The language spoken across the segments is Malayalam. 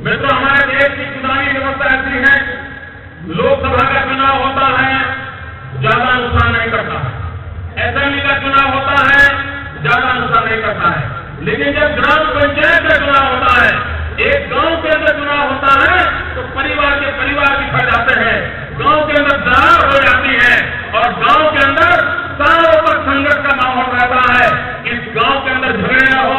मित्रों, हमारे देश की चुनावी व्यवस्था ऐसी है, लोकसभा का चुनाव होता है, ज्यादा नुकसान नहीं करता है, असेंबली का चुनाव होता है, ज्यादा नुकसान नहीं करता है, लेकिन जब ग्राम पंचायत का चुनाव होता है, एक गांव के अंदर चुनाव होता है, तो परिवार के परिवार बिखर जाते हैं, गांव के अंदर दरार हो जाती है और गांव के अंदर सालों तक संघर्ष का माहौल रहता है। इस गांव के अंदर झगड़े न हो,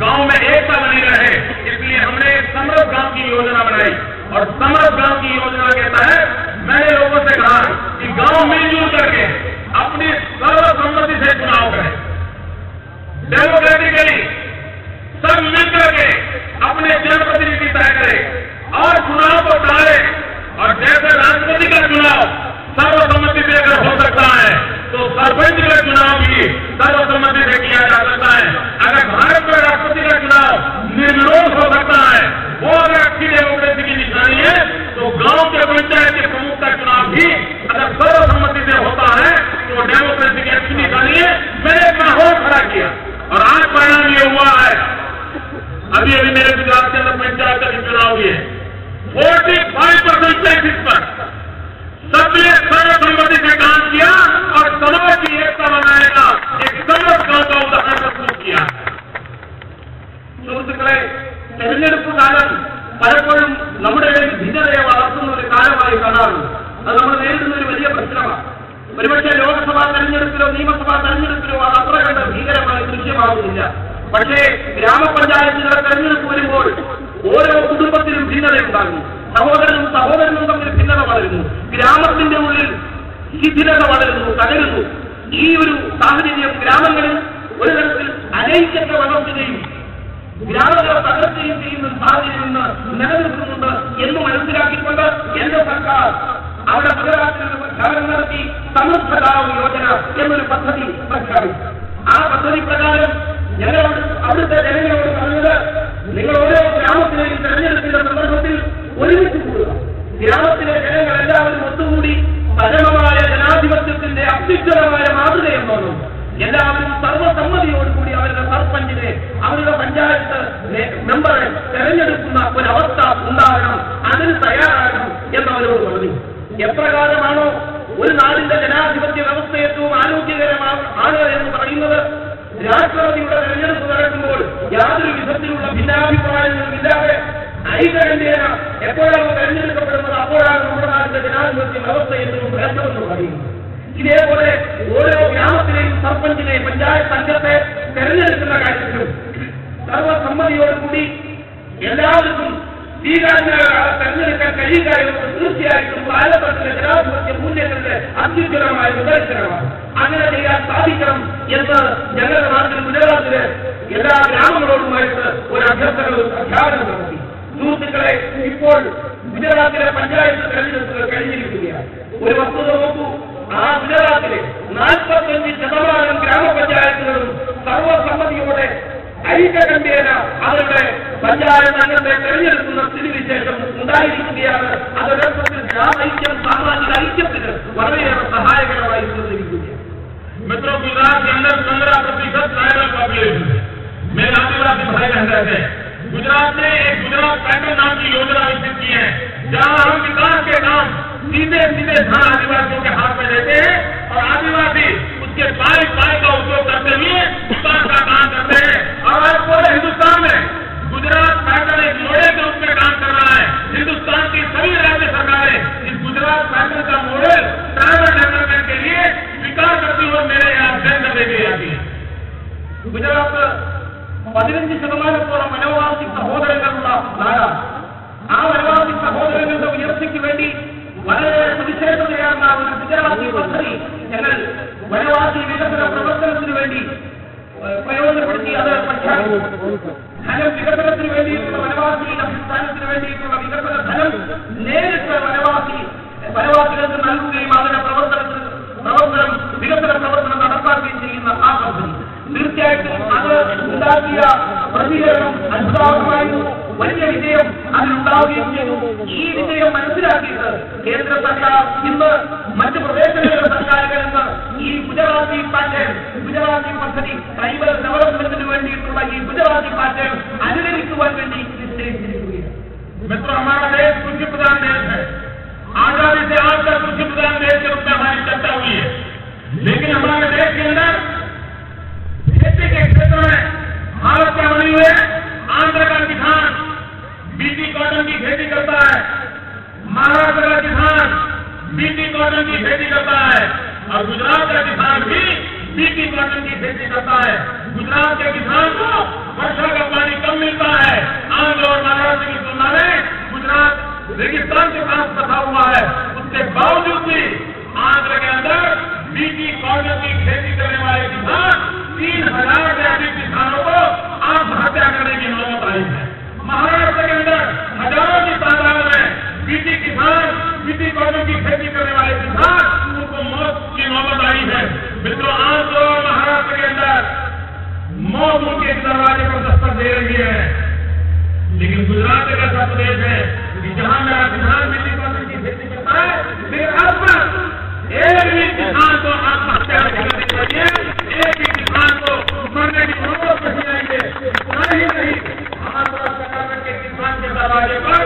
गांव में एकता बनी रहे, इसलिए हमने एक समृद्ध गांव की योजना बनाई और समृद्ध गांव की योजना के तहत मैंने लोगों से कहा कि गांव मिलजुल करके अपनी सर्वसम्मति से चुनाव करें, डेमोक्रेटिकली सब मिलकर के अपने जनप्रतिनिधि तय करें और चुनाव को टालें। और जैसे राष्ट्रपति का चुनाव सर्वसम्मति से अगर हो सकता है, तो सरपंच का चुनाव भी सर्वसम्मति से किया जा सकता है। अगर भारत में राष्ट्रपति का चुनाव निर्विरोध हो सकता है, वो अगर अच्छी डेमोक्रेसी की निशानी है, तो गांव के पंचायत के प्रमुख का चुनाव भी अगर सर्वसम्मति से होता है, तो डेमोक्रेसी की अच्छी निशानी है। मैंने एक माहौल खड़ा किया और आज परिणाम ये हुआ है, अभी मेरे गुजरात के अंदर पंचायत का चुनाव भी है, 45% बेसिस पर सबने सर्वसम्मति से काम किया और समाज की एकता बनाने का एक समर्थ गांव का उदाहरण प्रस्तुत किया। സുഹൃത്തുക്കളെ, തെരഞ്ഞെടുപ്പ് കാലം പലപ്പോഴും നമ്മുടെ ഇടയിൽ ഭിന്നതയെ വളർത്തുന്ന ഒരു കാലമായി കാണാറുണ്ട്. അത് നമ്മൾ നേരിടുന്ന ഒരു വലിയ പ്രശ്നമാണ്. ഒരുപക്ഷെ ലോക്സഭാ തെരഞ്ഞെടുപ്പിലോ നിയമസഭാ തെരഞ്ഞെടുപ്പിലോ അത് അത്ര കണ്ട് ഭീകരമായി ദൃശ്യമാകുന്നില്ല. പക്ഷേ ഗ്രാമപഞ്ചായത്തുകളുടെ തെരഞ്ഞെടുപ്പ് വരുമ്പോൾ ഓരോ കുടുംബത്തിലും ഭിന്നതയുണ്ടാകുന്നു. സഹോദരനും സഹോദരനും തമ്മിൽ ഭിന്നത വളരുന്നു, ഗ്രാമത്തിന്റെ ഉള്ളിൽ ശിഥിലത വളരുന്നു, തകരുന്നു. ഈ ഒരു സാഹചര്യം ഗ്രാമങ്ങളിൽ ഒരു തരത്തിൽ അനൈക്യത്തെ വളർത്തുകയും ഗ്രാമങ്ങളെ തകർക്കുകയും ചെയ്യുന്ന സാഹചര്യം ഇന്ന് നിലനിൽക്കുന്നുണ്ട് എന്ന് മനസ്സിലാക്കിക്കൊണ്ട് കേന്ദ്ര സർക്കാർ അവിടെ ഗുജറാത്തിൽ പ്രഖ്യാപനം നടത്തി സമൃദ്ധ ഗാവ് യോജന എന്നൊരു പദ്ധതി പ്രഖ്യാപിച്ചു. ആ പദ്ധതി പ്രകാരം ഞങ്ങൾ അവിടുത്തെ ജനങ്ങളോട് പറഞ്ഞത്, നിങ്ങൾ ഓരോ ഗ്രാമത്തിലെയും തെരഞ്ഞെടുപ്പിന്റെ സന്ദർഭത്തിൽ ഒരുമിച്ച് കൂടുക, ഗ്രാമത്തിലെ ജനങ്ങൾ എല്ലാവരും ഒത്തുകൂടി പരമമായ ജനാധിപത്യത്തിന്റെ അത്യുജ്വലമായ മാതൃകയെന്നോണം എല്ലാവരും സർവസമ്മതിയോടുകൂടി അവരുടെ സർപഞ്ചിനെ, അവരുടെ പഞ്ചായത്ത് മെമ്പറെ തെരഞ്ഞെടുക്കുന്ന ഒരവസ്ഥ ഉണ്ടാകണം, അതിന് തയ്യാറാകണം എന്നവരോട് പറഞ്ഞു. എപ്രകാരമാണോ ഒരു നാടിന്റെ ജനാധിപത്യ വ്യവസ്ഥ ഏറ്റവും ആരോഗ്യകരമാണ് എന്ന് പറയുന്നത്, രാഷ്ട്രപതിയുടെ തെരഞ്ഞെടുപ്പ് നടക്കുമ്പോൾ യാതൊരു വിധത്തിലുള്ള ഭിന്നാഭിപ്രായങ്ങളും ഇല്ലാതെ ഐകകണ്ഠ്യേന എപ്പോഴാണ് തെരഞ്ഞെടുക്കപ്പെടുന്നത് അപ്പോഴാണ് നമ്മുടെ നാടിന്റെ ജനാധിപത്യ വ്യവസ്ഥ ഏറ്റവും ഭേദമെന്ന് പറയുന്നത്. ഇതേപോലെ ഓരോ ഗ്രാമത്തിലെയും സർപഞ്ചിനെ, പഞ്ചായത്ത് അംഗത്തെ തെരഞ്ഞെടുക്കുന്ന കാര്യത്തിലും സർവസമ്മതിയോടുകൂടി എല്ലാവർക്കും സ്വീകാര്യമായ തെരഞ്ഞെടുക്കാൻ കഴിയുക എന്നത് തീർച്ചയായിട്ടും ഭാരതത്തിലെ ജനാധിപത്യ മൂല്യങ്ങളുടെ അത്യുജ്വലമായ നിദർശനമാണ്. അങ്ങനെ ചെയ്യാൻ സാധിക്കണം എന്ന് ഞങ്ങളുടെ നാട്ടിൽ ഗുജറാത്തിലെ എല്ലാ ഗ്രാമങ്ങളോടുമായിട്ട് ഒരു അഭ്യർത്ഥന, ഒരു പ്രഖ്യാപനം നടത്തി. സുഹൃത്തുക്കളെ, ഇപ്പോൾ ഗുജറാത്തിലെ പഞ്ചായത്ത് തെരഞ്ഞെടുപ്പുകൾ കഴിഞ്ഞിരിക്കുകയാണ്. ഒരു വസ്തുത നോക്കൂ, ആ ഗുജറാത്തിലെ 45% ഗ്രാമപഞ്ചായത്തുകളും സർവസമ്മതിയോടെ ഐകകണ്ഠ്യേന അവരുടെ പഞ്ചായത്ത് അംഗത്തെ തെരഞ്ഞെടുക്കുന്ന സ്ഥിതിവിശേഷം ഉണ്ടായിരിക്കുകയാണ്. അതോടൊപ്പം ഗ്രാമൈക്യം, സാമാജിക ഐക്യത്തിന് വളരെയേറെ സഹായകരമായി തീർന്നിരിക്കുകയാണ്. मित्रों, गुजरात के अंदर 15% ट्राइबल पॉपुलेशन है, मेरे आदिवासी भाई बहन रहते हैं। गुजरात ने एक गुजरात पैटर्न नाम की योजना विकसित की है, जहां हम विकास के काम सीधे सीधे धन आदिवासियों के हाथ में देते हैं और आदिवासी उसके पाई का उपयोग करते हुए विकास का काम करते हैं। और आज पूरे हिंदुस्तान में गुजरात पैटर्न एक मॉडल के रूप में काम कर रहा है। हिंदुस्तान की सभी राज्य सरकारें इस गुजरात पैटर्न का मॉडल ट्राइबल डेवलपमेंट के लिए विकास करती हुए मेरे यहाँ अध्ययन दे दी जाती है. ഗുജറാത്ത് 15% വനവാസി സഹോദരങ്ങളുള്ള നാടാണ്. ആ വനവാസി സഹോദരങ്ങളുടെ ഉയർച്ചയ്ക്ക് വേണ്ടി വളരെ സവിശേഷതയാർന്ന ഒരു ഗുജറാത്തി പദ്ധതി ഞങ്ങൾ വനവാസി വികസന പ്രവർത്തനത്തിന് വേണ്ടി പ്രയോജനപ്പെടുത്തി അത് പ്രഖ്യാപിച്ചു. ധനം വികസനത്തിന് വേണ്ടിയിട്ടുള്ള വനവാസി അടിസ്ഥാനത്തിന് വേണ്ടിയിട്ടുള്ള വികസന ധനം നേരിട്ട് വനവാസികൾക്ക് നൽകുകയും അതിന്റെ വികസന പ്രവർത്തനം നടപ്പാക്കുകയും ചെയ്യുന്ന ആ പദ്ധതി തീർച്ചയായിട്ടും അത് ഉണ്ടാക്കിയ പ്രതികരണം അത്ഭുതമായിരുന്നു. വലിയ വിജയം അതിലുണ്ടാവുകയും ചെയ്തു. ഈ വിജയം മനസ്സിലാക്കിയിട്ട് കേന്ദ്ര സർക്കാർ ഇന്ന് മറ്റ് പ്രദേശങ്ങളിലെ സർക്കാരുകൾ ഇന്ന് ഈ ഗുജറാത്തി പദ്ധതി ട്രൈബൽ ഡെവലപ്മെന്റിന് വേണ്ടിയിട്ടുള്ള ഈ ഗുജറാത്തി പാറ്റേൺ അനുകരിക്കുവാൻ വേണ്ടി നിശ്ചയിച്ചിരിക്കുകയാണ്. मित्रों, हमारा देश कृषि प्रधान देश है। आजादी से आज तक कृषि प्रधान देश के रूप में हमारी चर्चा हुई है, लेकिन हमारे देश के अंदर खेती के क्षेत्र में हालत क्या बनी हुई है? आंध्र का किसान बीटी कॉटन की खेती करता है, महाराष्ट्र का किसान बीटी कॉटन की खेती करता है, और गुजरात का किसान भी बीटी कॉटन की खेती करता है। गुजरात के किसान को वर्षा का पानी कम मिलता है। आंध्र और महाराष्ट्र की तुलना में गुजरात रेगिस्तान के पास फंसा हुआ है। उसके बावजूद भी आंध्र के अंदर बीटी कॉटन की खेती करने वाले किसान 3000 से अधिक किसानों को आत्महत्या करने की नौबत आई है। महाराष्ट्र के अंदर हजारों की तादाद में बीटी कॉटन की खेती करने वाले किसान उनको मौत की नौबत आई है। मित्रों, आंध्र और महाराष्ट्र के अंदर मौत उनके दरवाजे पर दस्तक दे रही है, लेकिन गुजरात एक ऐसा प्रदेश है कि जहां मेरा किसान बीटी कॉटन की खेती करता है, मेरे आसपास एक भी किसान को आत्महत्या नहीं करनी चाहिए, एक भी किसान को मरने की नौबत नहीं आएगी। नहीं, आंध्र कर्नाटक के किसान के दरवाजे पर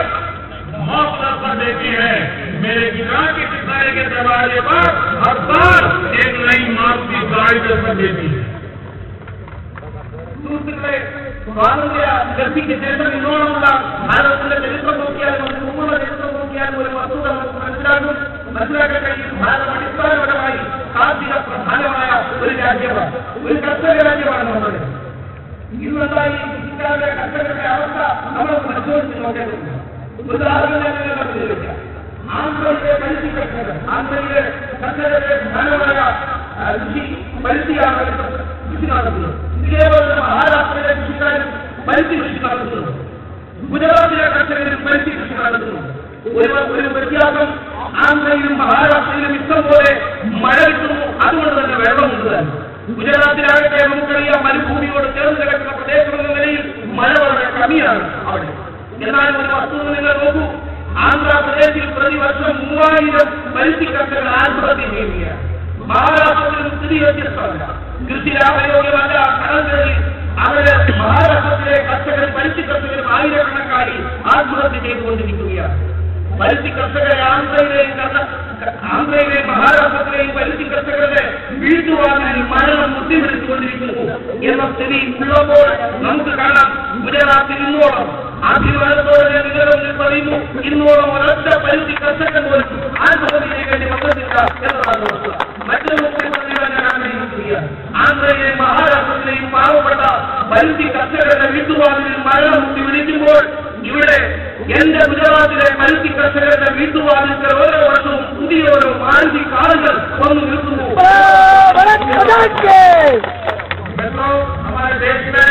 मौत दस्तक देती है। मेरे गुजरात के किसाने के दरवाजे पर हर साल एक नई मौत की गाड़ी दस्तक देती है। സ്വാതന്ത്ര്യ ലബ്ധിക്ക് ശേഷം ഇന്നോളമുള്ള ഭാരതത്തിന്റെ ചരിത്രം നോക്കിയാൽ നമുക്ക് മുമ്പുള്ള ചരിത്രം നോക്കിയാൽ ഒരു വസ്തുത നമുക്ക് മനസ്സിലാക്കാൻ കഴിയും. ഭാരതം അടിസ്ഥാനപരമായി കാർഷിക പ്രധാനമായ ഒരു രാജ്യമാണ്, ഒരു കർഷക രാജ്യമാണ് നമ്മുടെ. ഇന്നുണ്ടായി കൃഷിക്കാരുടെ കർഷകരുടെ അവസ്ഥ നമ്മൾ പരിശോധിച്ച് നോക്കേണ്ടതുണ്ട്. ഉദാഹരണം ഞാൻ പരിശോധിക്കാം. ആന്ധ്രയിലെ പരുത്തി കർഷകർ, ആന്ധ്രയിലെ കർഷകരുടെ പ്രധാനമായ പരുത്തിയാണ് കൃഷി നടത്തുന്നത്. ഇതേപോലെ മഹാരാഷ്ട്രയിലെ കൃഷിക്കാരും പരുത്തി കൃഷി നടത്തുന്നു, ഗുജറാത്തിലെ കർഷകരും പരുത്തി കൃഷി നടത്തുന്നു. ഒരു വ്യത്യാസം, ആന്ധ്രയിലും മഹാരാഷ്ട്രയിലും ഇഷ്ടം പോലെ മഴ കിട്ടുന്നു, അതുകൊണ്ട് തന്നെ വെള്ളമുണ്ട് തന്നെ. ഗുജറാത്തിലാകട്ടെ നമുക്കറിയാം, മരുഭൂമിയോട് ചേർന്ന് കിടക്കുന്ന പ്രദേശം എന്ന നിലയിൽ മഴ വളരെ കമ്മിയാണ് അവിടെ. എന്നാൽ ഒരു വസ്തുത നിങ്ങൾ നോക്കൂ, ആന്ധ്രാപ്രദേശിൽ പ്രതിവർഷം 3000 പരുത്തി കർഷകർ ആത്മഹത്യ ചെയ്യുകയാണ്. മഹാരാഷ്ട്രത്തിലും സ്ഥിതി വ്യത്യസ്തമല്ല. കൃഷി ലാഭയോഗ്യമല്ല കടൽകളിൽ അവര് മഹാരാഷ്ട്രത്തിലെ കർഷകർ പരുത്തി കർഷകരും ആയിരക്കണക്കായി ആത്മഹത്യ ചെയ്തുകൊണ്ടിരിക്കുകയാണ്. പരുത്തി കർഷകരെ ആന്ധ്രയിലെയും മഹാരാഷ്ട്രത്തിലെയും പരുത്തി കർഷകരുടെ വീട്ടുവാങ്ങലിൽ മരണം മുട്ടിപിടിച്ചുകൊണ്ടിരിക്കുന്നു എന്ന സ്ഥിതി ഉള്ളപ്പോൾ നമുക്ക് കാണാം, ഗുജറാത്തിൽ ഇന്നോളം ആശീർവാദത്തോടെ നിങ്ങളുടെ പറയുന്നു, ഇന്നോളം ഒരൊറ്റ പരുത്തി കർഷകൻ പോലും ആത്മഹത്യയ്ക്ക് വേണ്ടി വന്നിട്ടില്ല എന്നതാണ് വസ്തുത. മറ്റൊരു മുഖ്യമന്ത്രിയാണ് ഞാൻ ആഗ്രഹിക്കുകയാണ്. ആന്ധ്രയിലെയും മഹാരാഷ്ട്രത്തിലെയും പാവപ്പെട്ട പരുത്തി കർഷകരുടെ വീട്ടുവാങ്ങലിൽ മരണം മുട്ടിപിടിക്കുമ്പോൾ ഇവിടെ എന്റെ ഗുജറാത്തിലെ പരുത്തി കർഷകരുടെ വീട്ടുവാതിൽക്കൽ ഓരോ വർഷവും പുതിയോരോ മാനസി കാറുകൾ വന്നു നിൽക്കുന്നു. हमारे देश में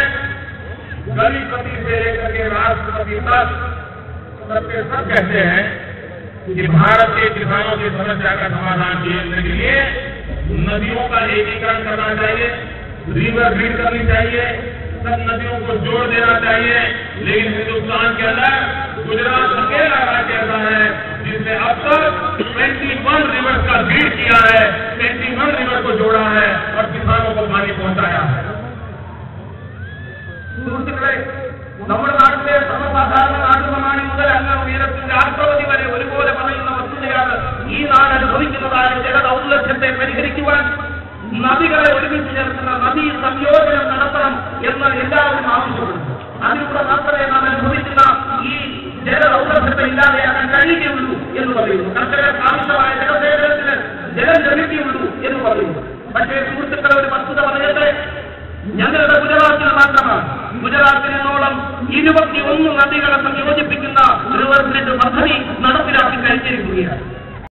गलीपति से लेकर के राष्ट्रपति तक सबके सब कहते हैं कि भारत के किसानों की समस्या का समाधान करने के लिए नदियों का एकीकरण करना चाहिए, रिवर ग्रिड करनी चाहिए, सब नदियों को जोड़ देना चाहिए। लेकिन हिंदुस्तान के अंदर गुजरात अकेला राज्य ऐसा है जिसने अब तक 21 रिवर्स का ग्रिड किया है, 21 रिवर को जोड़ा है और किसानों को पानी पहुंचाया है। നമ്മുടെ നാട്ടിലെ സർവ്വസാധാരണ നാട്ടുപ്രമാണി മുതൽ അങ്ങ് ഉയരത്തിന്റെ രാഷ്ട്രപതി വരെ ഒരുപോലെ പറയുന്ന വസ്തുതയാണ്, ഈ നാട് അനുഭവിക്കുന്നതായ ജലദൗർലഭ്യത്തെ പരിഹരിക്കുവാൻ നദികളെ ഒരുമിച്ച് ചേർക്കുന്ന നദീ സംയോജനം നടത്തണം എന്ന് എല്ലാവരും ആവശ്യപ്പെടുന്നു. അതിലൂടെ മാത്രമേ നാം അനുഭവിക്കുന്ന ഈ ജലദൗർലഭ്യത്തെ ഇല്ലാതെയാക്കാൻ കഴിയുകയുള്ളൂ എന്ന് പറയുന്നു. കർഷകർക്ക് ആവശ്യമായ ജലസേചനത്തിന് ജലം ലഭിക്കുകയുള്ളൂ എന്ന് പറയുന്നു. പക്ഷേ സുഹൃത്തുക്കളെ, ഒരു വസ്തുത പറയട്ടെ, ഞങ്ങളുടെ ഗുജറാത്തിൽ മാത്രമാണ്. ഗുജറാത്തിൽ നിന്നോളം 21 നദികളെ സംയോജിപ്പിക്കുന്ന റിവർ ഗ്രിഡ് പദ്ധതി നടപ്പിലാക്കി കഴിഞ്ഞിരിക്കുകയാണ്.